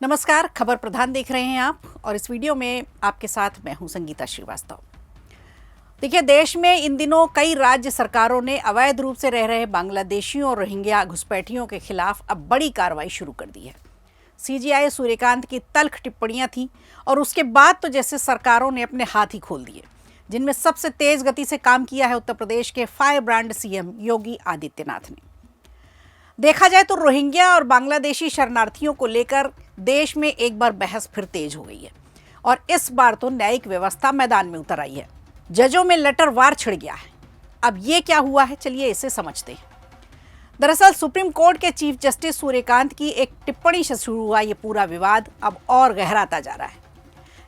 नमस्कार, खबर प्रधान देख रहे हैं आप और इस वीडियो में आपके साथ मैं हूं संगीता श्रीवास्तव। देखिए, देश में इन दिनों कई राज्य सरकारों ने अवैध रूप से रह रहे बांग्लादेशियों और रोहिंग्या घुसपैठियों के खिलाफ अब बड़ी कार्रवाई शुरू कर दी है। सीजेआई सूर्यकांत की तल्ख टिप्पणियां थी और उसके बाद तो जैसे सरकारों ने अपने हाथ ही खोल दिए, जिनमें सबसे तेज गति से काम किया है उत्तर प्रदेश के fire brand CM Yogi Adityanath ने। देखा जाए तो रोहिंग्या और बांग्लादेशी शरणार्थियों को लेकर देश में एक बार बहस फिर तेज हो गई है और इस बार तो न्यायिक व्यवस्था मैदान में उतर आई है। जजों में लटरवार छिड़ गया है। अब ये क्या हुआ है, चलिए इसे समझते हैं। दरअसल सुप्रीम कोर्ट के चीफ जस्टिस सूर्यकांत की एक टिप्पणी से शुरू हुआ ये पूरा विवाद अब और गहराता जा रहा है।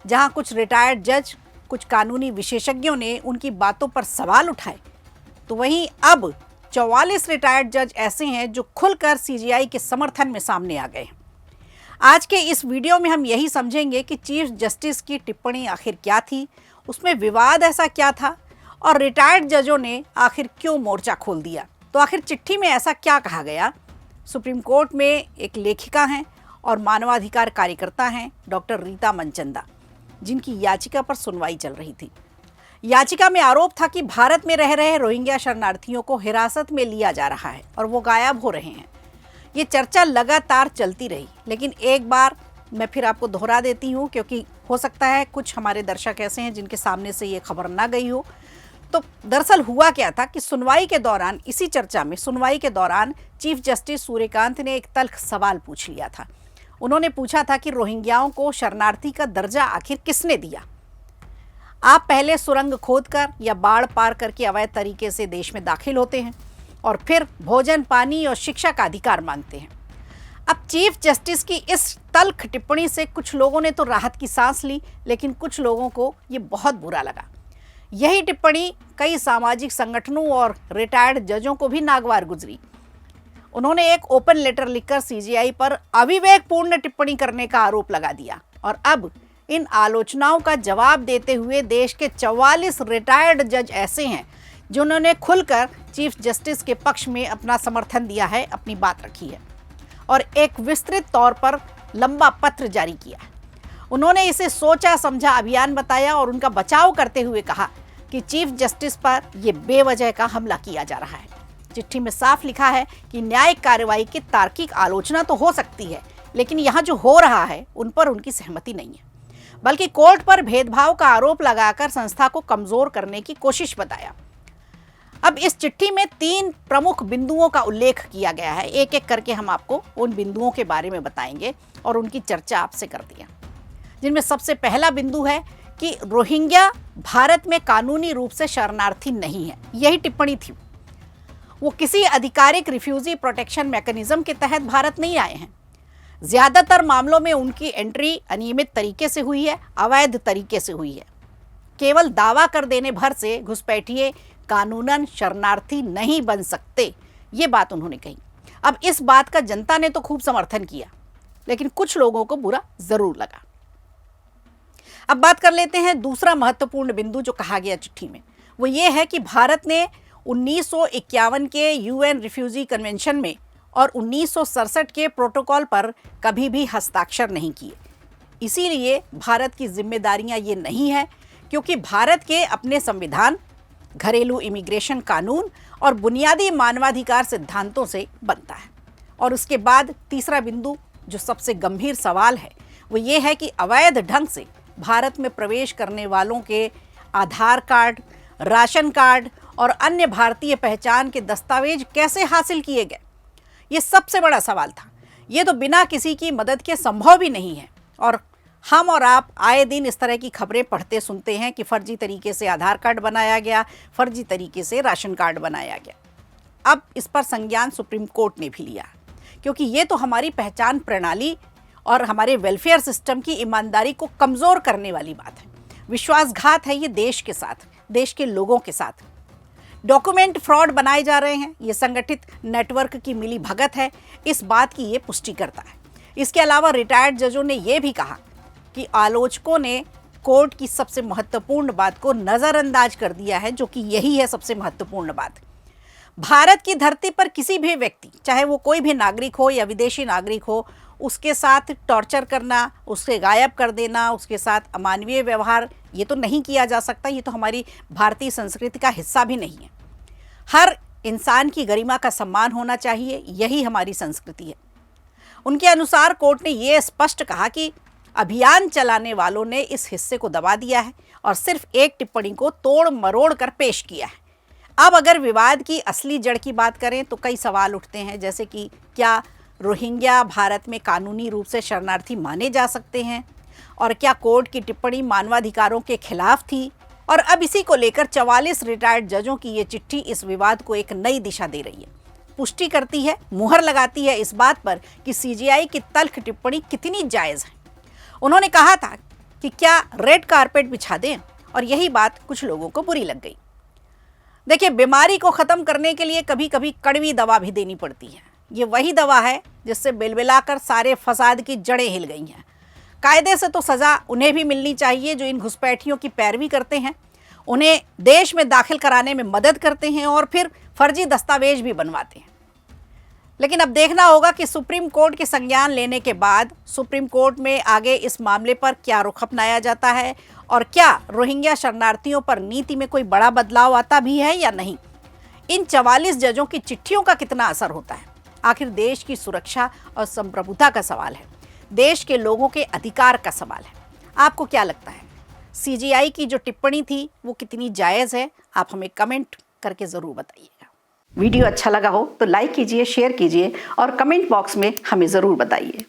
जहां कुछ रिटायर्ड जज, कुछ कानूनी विशेषज्ञों ने उनकी बातों पर सवाल उठाए, तो वहीं अब 44 रिटायर्ड जज ऐसे हैं जो खुलकर सीजेआई के समर्थन में सामने आ गए हैं। आज के इस वीडियो में हम यही समझेंगे कि चीफ जस्टिस की टिप्पणी आखिर क्या थी, उसमें विवाद ऐसा क्या था और रिटायर्ड जजों ने आखिर क्यों मोर्चा खोल दिया। तो आखिर चिट्ठी में ऐसा क्या कहा गया। सुप्रीम कोर्ट में एक लेखिका हैं और मानवाधिकार कार्यकर्ता हैं डॉक्टर रीता मनचंदा, जिनकी याचिका पर सुनवाई चल रही थी। याचिका में आरोप था कि भारत में रह रहे रोहिंग्या शरणार्थियों को हिरासत में लिया जा रहा है और वो गायब हो रहे हैं। ये चर्चा लगातार चलती रही, लेकिन एक बार मैं फिर आपको दोहरा देती हूँ, क्योंकि हो सकता है कुछ हमारे दर्शक ऐसे हैं जिनके सामने से ये खबर ना गई हो। तो दरअसल हुआ क्या था कि सुनवाई के दौरान, इसी चर्चा में सुनवाई के दौरान चीफ जस्टिस सूर्यकांत ने एक तल्ख सवाल पूछ लिया था। उन्होंने पूछा था कि रोहिंग्याओं को शरणार्थी का दर्जा आखिर किसने दिया। आप पहले सुरंग खोदकर या बाढ़ पार करके अवैध तरीके से देश में दाखिल होते हैं और फिर भोजन, पानी और शिक्षा का अधिकार मांगते हैं। अब चीफ जस्टिस की इस तल्ख टिप्पणी से कुछ लोगों ने तो राहत की सांस ली, लेकिन कुछ लोगों को ये बहुत बुरा लगा। यही टिप्पणी कई सामाजिक संगठनों और रिटायर्ड जजों को भी नागवार गुजरी। उन्होंने एक ओपन लेटर लिखकर सीजेआई पर अविवेकपूर्ण टिप्पणी करने का आरोप लगा दिया और अब इन आलोचनाओं का जवाब देते हुए देश के 44 रिटायर्ड जज ऐसे हैं जिन्होंने खुलकर चीफ जस्टिस के पक्ष में अपना समर्थन दिया है, अपनी बात रखी है और एक विस्तृत तौर पर लंबा पत्र जारी किया। उन्होंने इसे सोचा समझा अभियान बताया और उनका बचाव करते हुए कहा कि चीफ जस्टिस पर यह बेवजह का हमला किया जा रहा है। चिट्ठी में साफ लिखा है कि न्यायिक कार्रवाई की तार्किक आलोचना तो हो सकती है, लेकिन यहाँ जो हो रहा है उन पर उनकी सहमति नहीं है, बल्कि कोर्ट पर भेदभाव का आरोप लगाकर संस्था को कमजोर करने की कोशिश बताया। अब इस चिट्ठी में 3 प्रमुख बिंदुओं का उल्लेख किया गया है। एक एक करके हम आपको उन बिंदुओं के बारे में बताएंगे और उनकी चर्चा आपसे करते हैं। जिनमें सबसे पहला बिंदु है कि रोहिंग्या भारत में कानूनी रूप से शरणार्थी नहीं है। यही टिप्पणी थी। वो किसी आधिकारिक रिफ्यूजी प्रोटेक्शन मैकेनिज्म के तहत भारत नहीं आए हैं। ज्यादातर मामलों में उनकी एंट्री अनियमित तरीके से हुई है, अवैध तरीके से हुई है। केवल दावा कर देने भर से घुसपैठिए कानूनन शरणार्थी नहीं बन सकते, ये बात उन्होंने कही। अब इस बात का जनता ने तो खूब समर्थन किया, लेकिन कुछ लोगों को बुरा जरूर लगा। अब बात कर लेते हैं दूसरा महत्वपूर्ण बिंदु जो कहा गया चिट्ठी में। वो ये है कि भारत ने 1951 के यूएन रिफ्यूजी कन्वेंशन में और 1967 के प्रोटोकॉल पर कभी भी हस्ताक्षर नहीं किए। इसीलिए भारत की जिम्मेदारियां ये नहीं है, क्योंकि भारत के अपने संविधान, घरेलू इमिग्रेशन कानून और बुनियादी मानवाधिकार सिद्धांतों से बनता है। और उसके बाद तीसरा बिंदु जो सबसे गंभीर सवाल है वो ये है कि अवैध ढंग से भारत में प्रवेश करने वालों के आधार कार्ड, राशन कार्ड और अन्य भारतीय पहचान के दस्तावेज कैसे हासिल किए गए। ये सबसे बड़ा सवाल था। ये तो बिना किसी की मदद के संभव भी नहीं है और हम और आप आए दिन इस तरह की खबरें पढ़ते सुनते हैं कि फर्जी तरीके से आधार कार्ड बनाया गया, फर्जी तरीके से राशन कार्ड बनाया गया। अब इस पर संज्ञान सुप्रीम कोर्ट ने भी लिया, क्योंकि ये तो हमारी पहचान प्रणाली और हमारे वेलफेयर सिस्टम की ईमानदारी को कमज़ोर करने वाली बात है। विश्वासघात है ये देश के साथ, देश के लोगों के साथ। डॉक्यूमेंट फ्रॉड बनाए जा रहे हैं, ये संगठित नेटवर्क की मिली भगत है, इस बात की ये पुष्टि करता है। इसके अलावा रिटायर्ड जजों ने यह भी कहा कि आलोचकों ने कोर्ट की सबसे महत्वपूर्ण बात को नज़रअंदाज कर दिया है, जो कि यही है सबसे महत्वपूर्ण बात। भारत की धरती पर किसी भी व्यक्ति, चाहे वो कोई भी नागरिक हो या विदेशी नागरिक हो, उसके साथ टॉर्चर करना, उससे गायब कर देना, उसके साथ अमानवीय व्यवहार, ये तो नहीं किया जा सकता। ये तो हमारी भारतीय संस्कृति का हिस्सा भी नहीं है। हर इंसान की गरिमा का सम्मान होना चाहिए, यही हमारी संस्कृति है। उनके अनुसार कोर्ट ने ये स्पष्ट कहा कि अभियान चलाने वालों ने इस हिस्से को दबा दिया है और सिर्फ एक टिप्पणी को तोड़ मरोड़ कर पेश किया है। अब अगर विवाद की असली जड़ की बात करें तो कई सवाल उठते हैं, जैसे कि क्या रोहिंग्या भारत में कानूनी रूप से शरणार्थी माने जा सकते हैं, और क्या कोर्ट की टिप्पणी मानवाधिकारों के खिलाफ थी। और अब इसी को लेकर 44 रिटायर्ड जजों की ये चिट्ठी इस विवाद को एक नई दिशा दे रही है, पुष्टि करती है, मुहर लगाती है इस बात पर कि सीजेआई की तल्ख टिप्पणी कितनी जायज़ है। उन्होंने कहा था कि क्या रेड कारपेट बिछा दें, और यही बात कुछ लोगों को बुरी लग गई। देखिए, बीमारी को ख़त्म करने के लिए कभी कभी कड़वी दवा भी देनी पड़ती है। ये वही दवा है जिससे बिलबिलाकर सारे फसाद की जड़ें हिल गई हैं। कायदे से तो सज़ा उन्हें भी मिलनी चाहिए जो इन घुसपैठियों की पैरवी करते हैं, उन्हें देश में दाखिल कराने में मदद करते हैं और फिर फर्जी दस्तावेज भी बनवाते हैं। लेकिन अब देखना होगा कि सुप्रीम कोर्ट के संज्ञान लेने के बाद सुप्रीम कोर्ट में आगे इस मामले पर क्या रुख अपनाया जाता है, और क्या रोहिंग्या शरणार्थियों पर नीति में कोई बड़ा बदलाव आता भी है या नहीं। इन 44 जजों की चिट्ठियों का कितना असर होता है। आखिर देश की सुरक्षा और संप्रभुता का सवाल है, देश के लोगों के अधिकार का सवाल है। आपको क्या लगता है, सीजेआई की जो टिप्पणी थी वो कितनी जायज़ है? आप हमें कमेंट करके ज़रूर बताइएगा। वीडियो अच्छा लगा हो तो लाइक कीजिए, शेयर कीजिए और कमेंट बॉक्स में हमें ज़रूर बताइए।